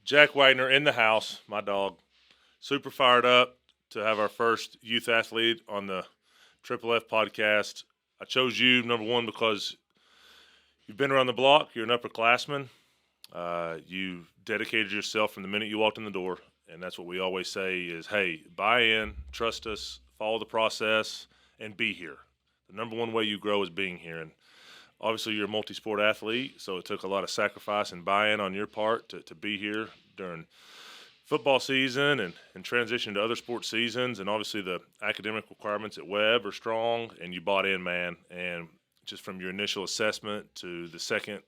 Jack Wagner in the house, my dog. Super fired up to have our first youth athlete on the Triple F podcast. I chose you, number one, because you've been around the block. You're an upperclassman. You dedicated yourself from the minute you walked in the door. And that's what we always say is, hey, buy in, trust us, follow the process, and be here. The number one way you grow is being here. And obviously, you're a multi-sport athlete, so it took a lot of sacrifice and buy-in on your part to be here during football season and transition to other sports seasons. And obviously, the academic requirements at Webb are strong, and you bought in, man. And just from your initial assessment to the second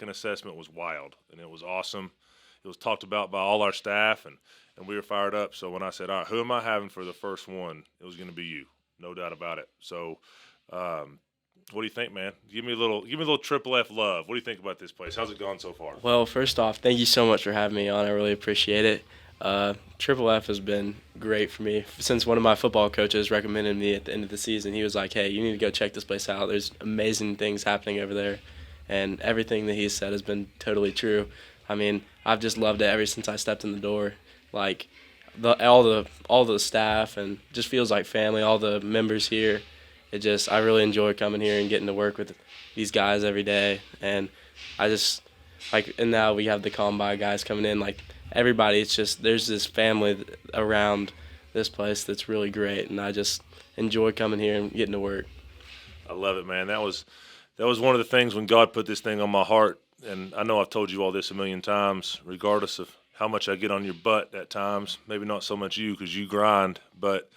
assessment was wild, and it was awesome. It was talked about by all our staff, and we were fired up. So when I said, all right, who am I having for the first one? It was going to be you, no doubt about it. So, what do you think, man? Give me a little Triple F love. What do you think about this place? How's it gone so far? Well, first off, thank you so much for having me on. I really appreciate it. Triple F has been great for me since one of my football coaches recommended me at the end of the season. He was like, hey, you need to go check this place out. There's amazing things happening over there. And everything that he said has been totally true. I mean, I've just loved it ever since I stepped in the door. Like, all the staff, and just feels like family, all the members here. I really enjoy coming here and getting to work with these guys every day. And and now we have the combine guys coming in, like everybody, there's this family around this place that's really great. And I just enjoy coming here and getting to work. I love it, man. That was one of the things when God put this thing on my heart. And I know I've told you all this a million times, regardless of how much I get on your butt at times. Maybe not so much you because you grind, but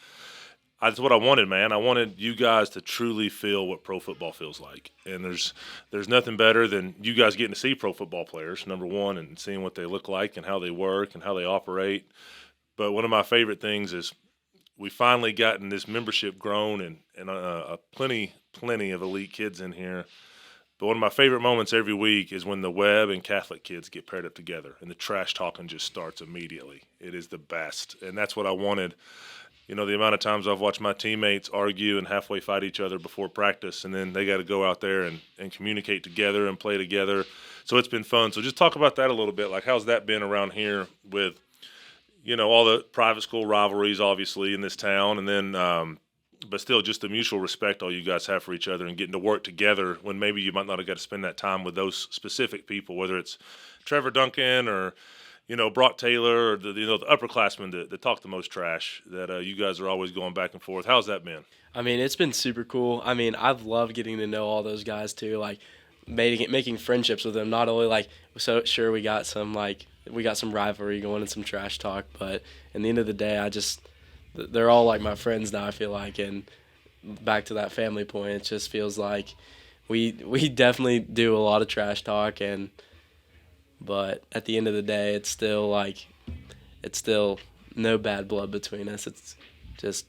that's what I wanted, man. I wanted you guys to truly feel what pro football feels like. And there's nothing better than you guys getting to see pro football players, number one, and seeing what they look like and how they work and how they operate. But one of my favorite things is we finally gotten this membership grown and plenty of elite kids in here. But one of my favorite moments every week is when the Webb and Catholic kids get paired up together and the trash talking just starts immediately. It is the best. And that's what I wanted. You know, the amount of times I've watched my teammates argue and halfway fight each other before practice, and then they got to go out there and communicate together and play together. So it's been fun. So just talk about that a little bit. Like, how's that been around here with, you know, all the private school rivalries, obviously, in this town, and then but still just the mutual respect all you guys have for each other and getting to work together when maybe you might not have got to spend that time with those specific people, whether it's Trevor Duncan or, you know, Brock Taylor or the upperclassmen that talk the most trash, that you guys are always going back and forth. How's that been? I mean, it's been super cool. I mean, I've loved getting to know all those guys too, like making friendships with them. Not only like, so sure we got some rivalry going and some trash talk, but in the end of the day, they're all like my friends now, I feel like. And back to that family point, it just feels like we definitely do a lot of trash talk, but at the end of the day, it's still no bad blood between us. It's just,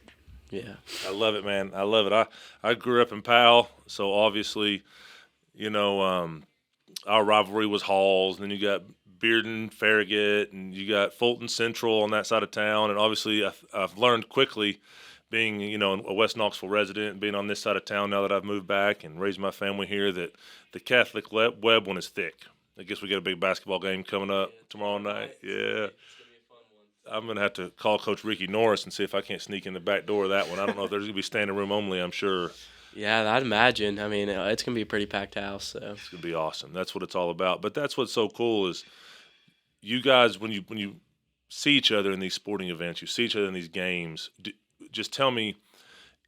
yeah. I love it, man. I love it. I grew up in Powell, so obviously, you know, our rivalry was Halls. Then you got Bearden, Farragut, and you got Fulton Central on that side of town. And obviously, I've learned quickly, being, you know, a West Knoxville resident and being on this side of town now that I've moved back and raised my family here, that the Catholic Webb one is thick. I guess we got a big basketball game coming up tomorrow night. Yeah. I'm going to have to call Coach Ricky Norris and see if I can't sneak in the back door of that one. I don't know if there's going to be standing room only, I'm sure. Yeah, I'd imagine. I mean, it's going to be a pretty packed house. So it's going to be awesome. That's what it's all about. But that's what's so cool is you guys, when you see each other in these sporting events, you see each other in these games, just tell me,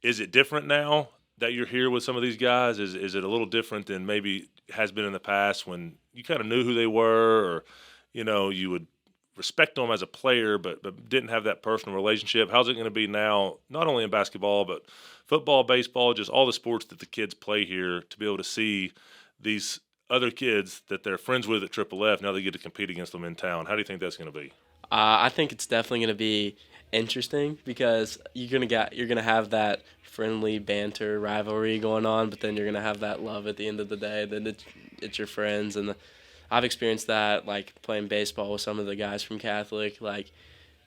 is it different now that you're here with some of these guys? Is it a little different than maybe has been in the past when you kind of knew who they were, or, you know, you would respect them as a player but didn't have that personal relationship? How's it going to be now, not only in basketball but football, baseball, just all the sports that the kids play here, to be able to see these other kids that they're friends with at Triple F, now they get to compete against them in town? How do you think that's going to be? I think it's definitely going to be interesting because you're gonna have that friendly banter rivalry going on, but then you're gonna have that love at the end of the day. Then it's your friends, and I've experienced that, like playing baseball with some of the guys from Catholic, like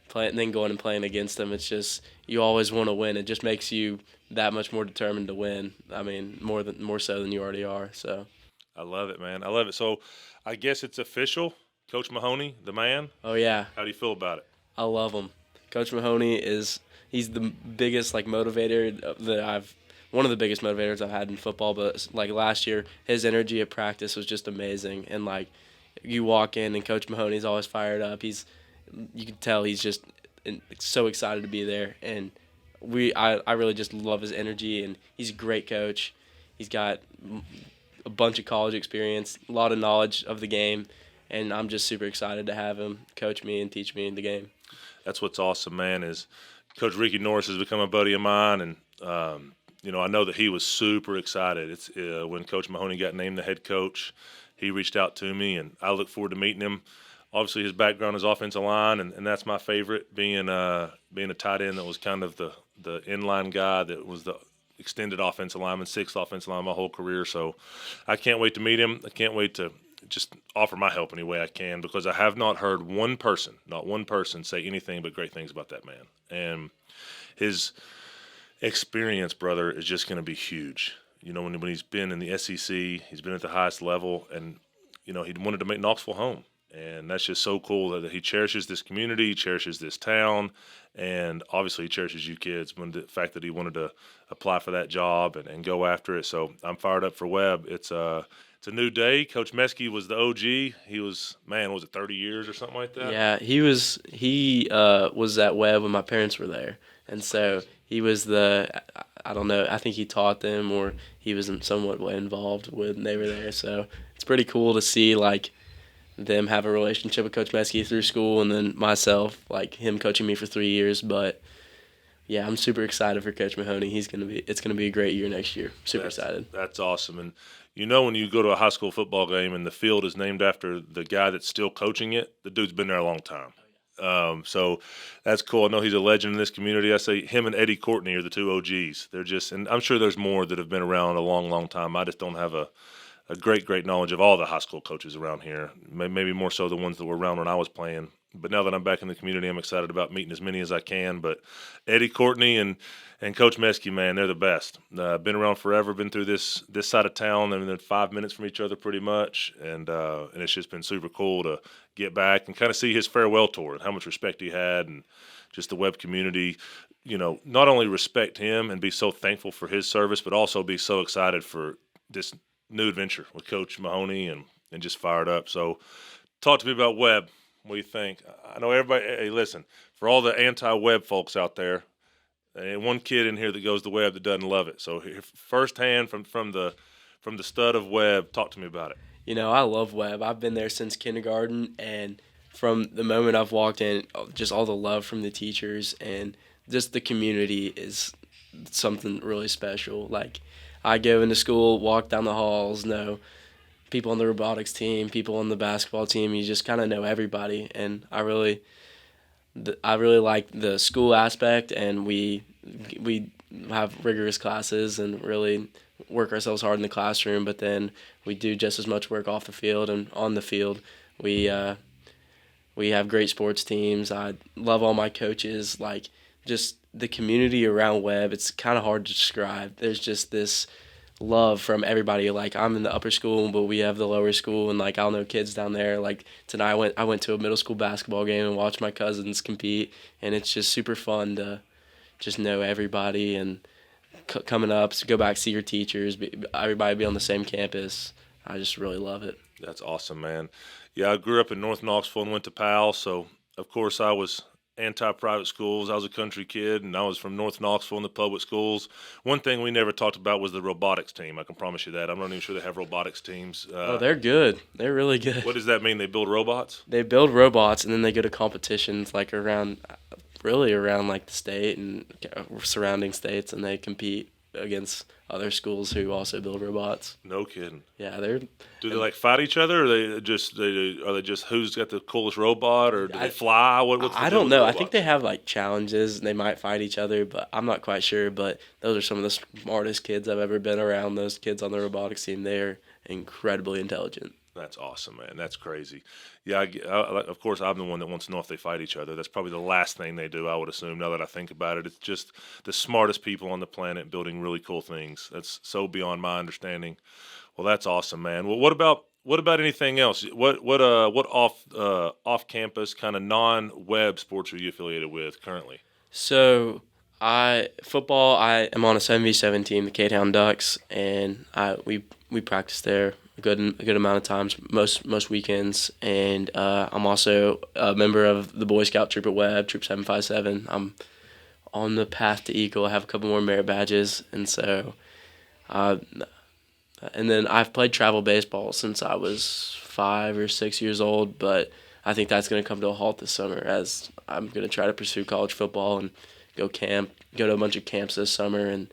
playing, then going and playing against them. It's just, you always want to win. It just makes you that much more determined to win. I mean, more so than you already are. So I love it, man. I love it. So I guess it's official. Coach Mahoney, the man. Oh yeah, How do you feel about it? I love him. Coach Mahoney he's the biggest like motivator that I've one of the biggest motivators I've had in football. But like last year, his energy at practice was just amazing. And like you walk in and Coach Mahoney's always fired up. You can tell he's just so excited to be there. And I really just love his energy. And he's a great coach. He's got a bunch of college experience, a lot of knowledge of the game, and I'm just super excited to have him coach me and teach me the game. That's what's awesome, man, is Coach Ricky Norris has become a buddy of mine, and I know that he was super excited. It's when Coach Mahoney got named the head coach, he reached out to me, and I look forward to meeting him. Obviously, his background is offensive line, and that's my favorite, being a tight end that was kind of the inline guy that was the extended offensive lineman, sixth offensive line my whole career. So I can't wait to meet him. I can't wait to just offer my help any way I can, because I have not heard not one person say anything but great things about that man. And his experience, brother, is just going to be huge. When he's been in the SEC, he's been at the highest level, and, he wanted to make Knoxville home. And that's just so cool that he cherishes this community, he cherishes this town, and obviously he cherishes you kids. When the fact that he wanted to apply for that job and go after it. So I'm fired up for Webb. It's a new day. Coach Meskey was the OG. He was, was it 30 years or something like that? Yeah, he was at Webb when my parents were there, and so he was I don't know, I think he taught them, or he was somewhat involved when they were there. So it's pretty cool to see like them have a relationship with Coach Meskey through school, and then myself, like him coaching me for 3 years. But yeah, I'm super excited for Coach Mahoney. It's gonna be a great year next year. Super excited. That's awesome. And when you go to a high school football game and the field is named after the guy that's still coaching it, the dude's been there a long time. So that's cool. I know he's a legend in this community. I say him and Eddie Courtney are the two OGs. They're just, and I'm sure there's more that have been around a long, long time. I just don't have a great knowledge of all the high school coaches around here, maybe more so the ones that were around when I was playing. But now that I'm back in the community, I'm excited about meeting as many as I can. But Eddie Courtney and Coach Meskey, man, they're the best. Been around forever, been through this side of town, and then 5 minutes from each other pretty much. And it's just been super cool to get back and kind of see his farewell tour and how much respect he had, and just the Webb community, not only respect him and be so thankful for his service, but also be so excited for this new adventure with Coach Mahoney and just fired up. So talk to me about Webb. What do you think? I know everybody, hey, listen, for all the anti-Webb folks out there, and one kid in here that goes to Webb that doesn't love it. So firsthand from the stud of Webb, talk to me about it. I love Webb. I've been there since kindergarten, and from the moment I've walked in, just all the love from the teachers and just the community is something really special. Like, I go into school, walk down the halls, know people on the robotics team, people on the basketball team. You just kind of know everybody, and I really like the school aspect, and we have rigorous classes and really work ourselves hard in the classroom. But then we do just as much work off the field and on the field. We have great sports teams. I love all my coaches. Like, just the community around Webb, it's kind of hard to describe. There's just this love from everybody. Like, I'm in the upper school, but we have the lower school, and like I'll know kids down there. Like tonight, I went to a middle school basketball game and watched my cousins compete, and it's just super fun to just know everybody and coming up, so go back, see your teachers, everybody be on the same campus. I just really love it. That's awesome, man. Yeah, I grew up in North Knoxville and went to Powell, so of course I was anti-private schools. I was a country kid, and I was from North Knoxville in the public schools. One thing we never talked about was the robotics team. I can promise you that. I'm not even sure they have robotics teams. They're good. They're really good. What does that mean? They build robots? They build robots, and then they go to competitions like around like the state and surrounding states, and they compete against other schools who also build robots. No kidding. Yeah, Do they like fight each other, or are they just who's got the coolest robot, or do they fly? I don't know. I think they have like challenges, and they might fight each other, but I'm not quite sure. But those are some of the smartest kids I've ever been around. Those kids on the robotics team, they're incredibly intelligent. That's awesome, man. That's crazy. Yeah, of course, I'm the one that wants to know if they fight each other. That's probably the last thing they do, I would assume, now that I think about it. It's just the smartest people on the planet building really cool things. That's so beyond my understanding. Well, that's awesome, man. Well, what about what about anything else? What off campus kind of non-web sports are you affiliated with currently? So I am on a 7v7 team, the K-Town Ducks, and we practice there a good amount of times, most weekends, and I'm also a member of the Boy Scout troop at Webb, Troop 757. I'm on the path to Eagle. I have a couple more merit badges, and so uh, and then I've played travel baseball since I was 5 or 6 years old, but I think that's going to come to a halt this summer as I'm going to try to pursue college football and go to a bunch of camps this summer, and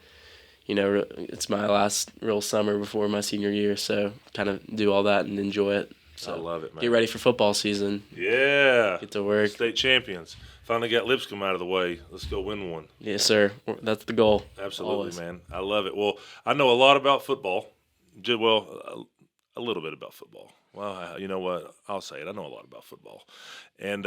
it's my last real summer before my senior year, so kind of do all that and enjoy it. So I love it, man. Get ready for football season. Yeah. Get to work. State champions. Finally got Lipscomb out of the way. Let's go win one. Yes, sir. That's the goal. Absolutely, Always. man. I love it. Well, I know a lot about football. Well, a little bit about football. Well, you know what? I'll say it. I know a lot about football, and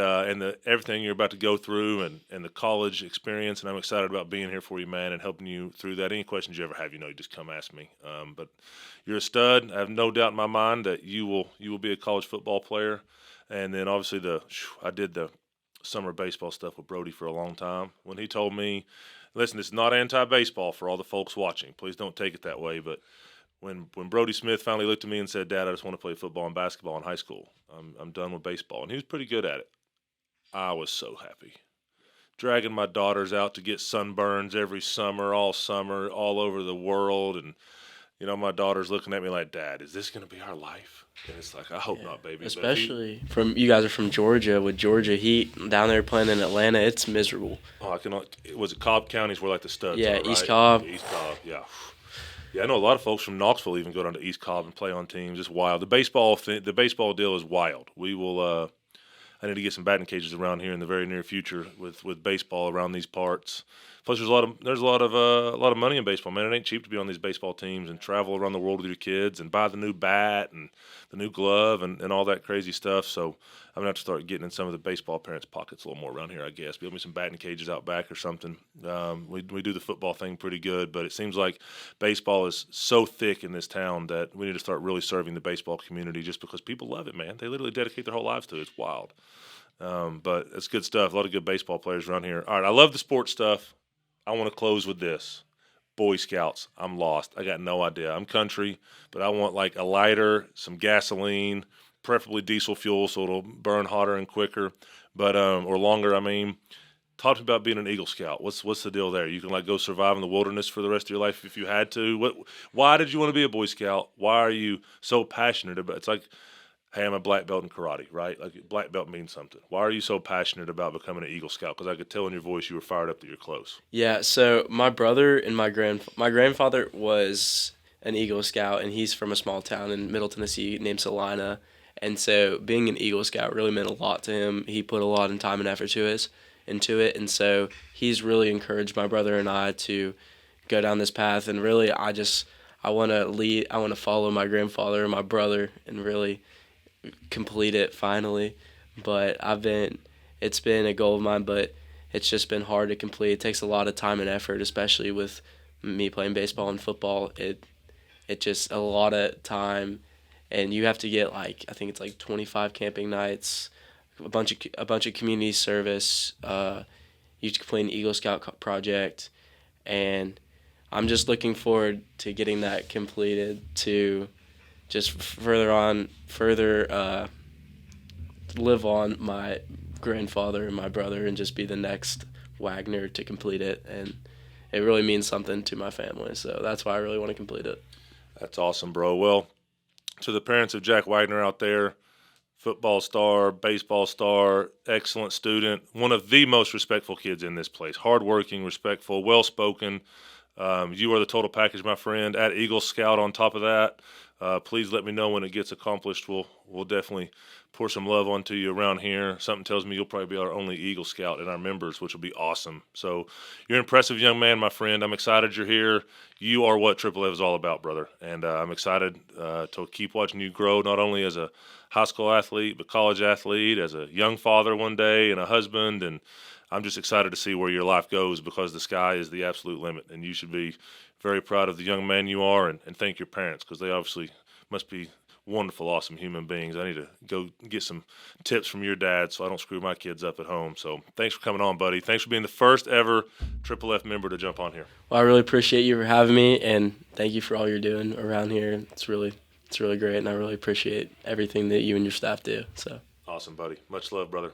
everything you're about to go through, and the college experience. And I'm excited about being here for you, man, and helping you through that. Any questions you ever have, you just come ask me. But you're a stud. I have no doubt in my mind that you will be a college football player. And then obviously I did the summer baseball stuff with Brody for a long time. When he told me, listen, it's not anti-baseball for all the folks watching. Please don't take it that way, but when Brody Smith finally looked at me and said, "Dad, I just want to play football and basketball in high school. I'm done with baseball," and he was pretty good at it, I was so happy. Dragging my daughters out to get sunburns every summer, all over the world, and my daughter's looking at me like, "Dad, is this going to be our life?" And it's like, I hope not, baby. Especially from you guys are from Georgia. With Georgia Heat down there playing in Atlanta, it's miserable. Oh, I cannot. Was it Cobb County's where like the studs? Yeah, are, right? East Cobb. East Cobb, yeah. Yeah, I know a lot of folks from Knoxville even go down to East Cobb and play on teams. It's wild. The baseball deal is wild. We will. I need to get some batting cages around here in the very near future with baseball around these parts. Plus, there's a lot of money in baseball, man. It ain't cheap to be on these baseball teams and travel around the world with your kids and buy the new bat and the new glove and all that crazy stuff. So I'm gonna have to start getting in some of the baseball parents' pockets a little more around here, I guess. Build me some batting cages out back or something. We do the football thing pretty good, but it seems like baseball is so thick in this town that we need to start really serving the baseball community just because people love it, man. They literally dedicate their whole lives to it. It's wild. But it's good stuff. A lot of good baseball players around here. All right, I love the sports stuff. I want to close with this. Boy Scouts, I'm lost. I got no idea. I'm country, but I want like a lighter, some gasoline, preferably diesel fuel so it'll burn hotter and quicker, but or longer. I mean, talk to me about being an Eagle Scout. What's the deal there? You can like go survive in the wilderness for the rest of your life if you had to. Why did you want to be a Boy Scout? Why are you so passionate about? It's like, hey, I'm a black belt in karate, right? Like black belt means something. Why are you so passionate about becoming an Eagle Scout? Because I could tell in your voice you were fired up that you're close. Yeah, so my brother and my grandfather was an Eagle Scout, and he's from a small town in Middle Tennessee named Salina. And so being an Eagle Scout really meant a lot to him. He put a lot of time and effort into it, and so he's really encouraged my brother and I to go down this path. And really, I want to follow my grandfather and my brother and really complete it finally. But it's been a goal of mine, but it's just been hard to complete. It takes a lot of time and effort, especially with me playing baseball and football. It just a lot of time, and you have to get I think it's 25 camping nights, a bunch of community service. You complete an Eagle Scout project, and I'm just looking forward to getting that completed to just further live on my grandfather and my brother and just be the next Wagner to complete it. And it really means something to my family, so that's why I really want to complete it. That's awesome, bro. Well, to the parents of Jack Wagner out there, football star, baseball star, excellent student, one of the most respectful kids in this place. Hardworking, respectful, well-spoken. You are the total package, my friend. Add Eagle Scout on top of that. Please let me know when it gets accomplished. We'll definitely pour some love onto you around here. Something tells me you'll probably be our only Eagle Scout in our members, which will be awesome. So you're an impressive young man, my friend. I'm excited you're here. You are what Triple F is all about, brother. And I'm excited to keep watching you grow, not only as a high school athlete, but college athlete, as a young father one day and a husband. And I'm just excited to see where your life goes because the sky is the absolute limit. And you should be very proud of the young man you are and thank your parents because they obviously must be wonderful, awesome human beings. I need to go get some tips from your dad so I don't screw my kids up at home. So thanks for coming on, buddy. Thanks for being the first ever Triple F member to jump on here. Well, I really appreciate you for having me, and thank you for all you're doing around here. It's really great, and I really appreciate everything that you and your staff do. So Awesome, buddy. Much love, brother.